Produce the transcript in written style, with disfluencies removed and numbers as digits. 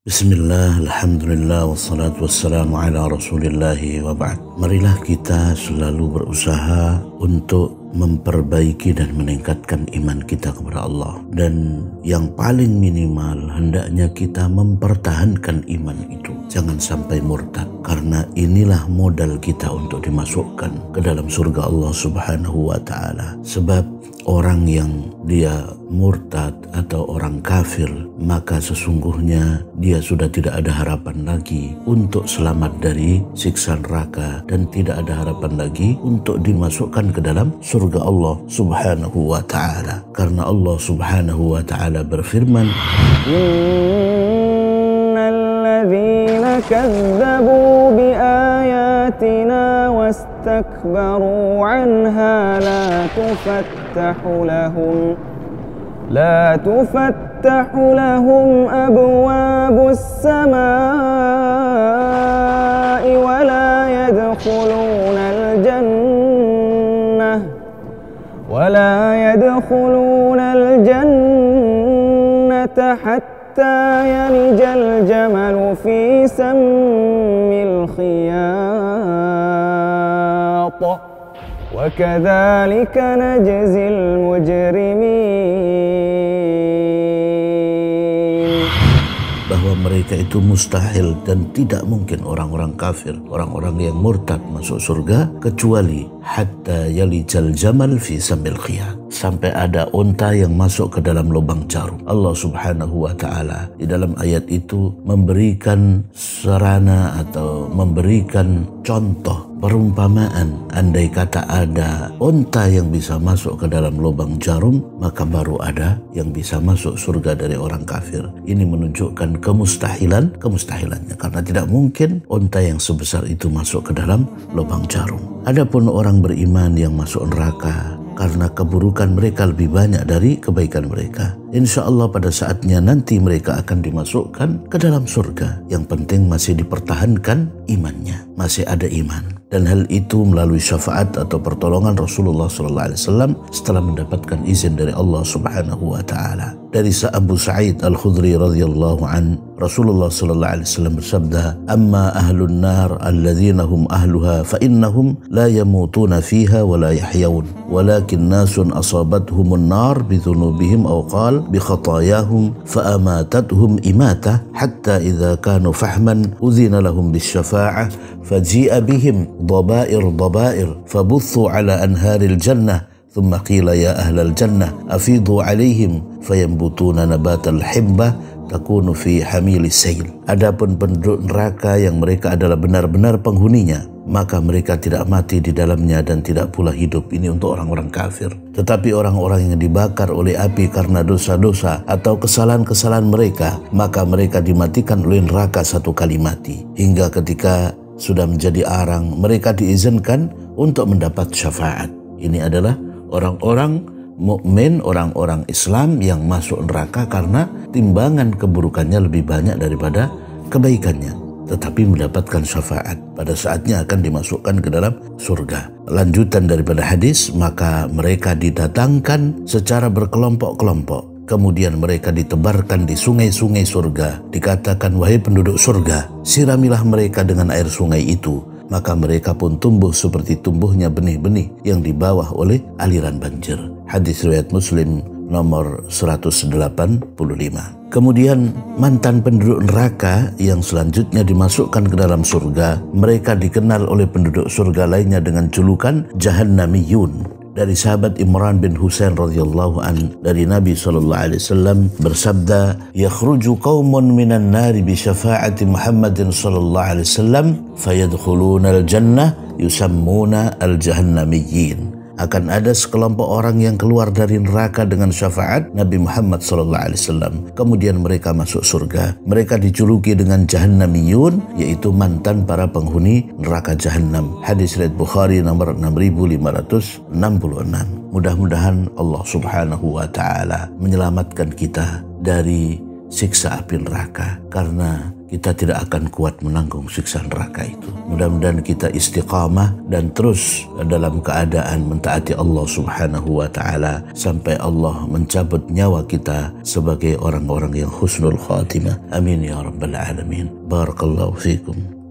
Bismillah, alhamdulillah, wassalatu wassalamu ala rasulillahi wa ba'd. Marilah kita selalu berusaha untuk memperbaiki dan meningkatkan iman kita kepada Allah. Dan yang paling minimal hendaknya kita mempertahankan iman itu. Jangan sampai murtad, karena inilah modal kita untuk dimasukkan ke dalam surga Allah subhanahu wa ta'ala. Sebab orang yang dia murtad atau orang kafir, maka sesungguhnya dia sudah tidak ada harapan lagi untuk selamat dari siksa neraka, dan tidak ada harapan lagi untuk dimasukkan ke dalam surga Allah subhanahu wa ta'ala. Karena Allah subhanahu wa ta'ala berfirman, Innal ladzina kazzabu bi ayatina wastakbaru anha لا تفتح لهم أبواب السماء ولا يدخلون الجنة حتى يلج الجمل في سم الخياط وكذلك نجزي المجرمين. bahwa mereka itu mustahil dan tidak mungkin orang-orang kafir, orang-orang yang murtad masuk surga kecuali hatta yalijal jamal fi sambil khiyat, sampai ada unta yang masuk ke dalam lubang jarum. Allah subhanahu wa ta'ala di dalam ayat itu memberikan sarana atau memberikan contoh perumpamaan, andai kata ada unta yang bisa masuk ke dalam lubang jarum, maka baru ada yang bisa masuk surga dari orang kafir. Ini menunjukkan kemustahilannya, karena tidak mungkin unta yang sebesar itu masuk ke dalam lubang jarum. Adapun orang beriman yang masuk neraka karena keburukan mereka lebih banyak dari kebaikan mereka, insya Allah pada saatnya nanti mereka akan dimasukkan ke dalam surga. Yang penting masih dipertahankan imannya, masih ada iman. Dan hal itu melalui syafaat atau pertolongan Rasulullah SAW setelah mendapatkan izin dari Allah subhanahu wa ta'ala. Dari Abu Sa'id Al-Khudri radhiyallahu an, Rasulullah SAW bersabda, "Amma ahlun nar alladzina hum ahluha fa innahum la yamutuna fiha wa la yahyawun, walakin nasun asabathumun nar bi dhunubihim aw qala bi khatayahum fa amatathum imatah hatta idza kanu fahman udhina lahum bis syafa'ah faji'a bihim ضبائر فبثوا على أنهار الجنة ثم قيل يا أهل الجنة أفيضوا عليهم فينبتون نبات الحبة takunu fi hamili sail." Adapun penduduk neraka yang mereka adalah benar-benar penghuninya, maka mereka tidak mati di dalamnya dan tidak pula hidup. Ini untuk orang-orang kafir. Tetapi orang-orang yang dibakar oleh api karena dosa-dosa atau kesalahan-kesalahan mereka, maka mereka dimatikan oleh neraka satu kali mati, hingga ketika sudah menjadi arang mereka diizinkan untuk mendapat syafaat. Ini adalah orang-orang mukmin, orang-orang Islam yang masuk neraka karena timbangan keburukannya lebih banyak daripada kebaikannya, tetapi mendapatkan syafaat. Pada saatnya akan dimasukkan ke dalam surga. Lanjutan daripada hadis, maka mereka didatangkan secara berkelompok-kelompok. Kemudian mereka ditebarkan di sungai-sungai surga. Dikatakan, "Wahai penduduk surga, siramilah mereka dengan air sungai itu." Maka mereka pun tumbuh seperti tumbuhnya benih-benih yang dibawa oleh aliran banjir. Hadis riwayat Muslim nomor 185. Kemudian mantan penduduk neraka yang selanjutnya dimasukkan ke dalam surga, mereka dikenal oleh penduduk surga lainnya dengan julukan Jahannamiyun. Dari sahabat Imran bin Husain radhiyallahu an, dari Nabi SAW bersabda, "Yakhruju qaumun minan nari bi syafa'ati Muhammadin sallallahu alaihi wasallam fayadkhuluna al-jannah yusammuna al-jahannamiyyin." Akan ada sekelompok orang yang keluar dari neraka dengan syafaat Nabi Muhammad SAW. Kemudian mereka masuk surga. Mereka dijuluki dengan Jahannamiyun, yaitu mantan para penghuni neraka Jahannam. Hadis riwayat Bukhari nomor 6566. Mudah-mudahan Allah subhanahu wa ta'ala menyelamatkan kita dari siksa api neraka, karena kita tidak akan kuat menanggung siksa neraka itu. Mudah-mudahan kita istiqamah dan terus dalam keadaan mentaati Allah Subhanahu wa ta'ala sampai Allah mencabut nyawa kita sebagai orang-orang yang husnul khatimah. Amin ya rabbal alamin. Barakallahu fikum.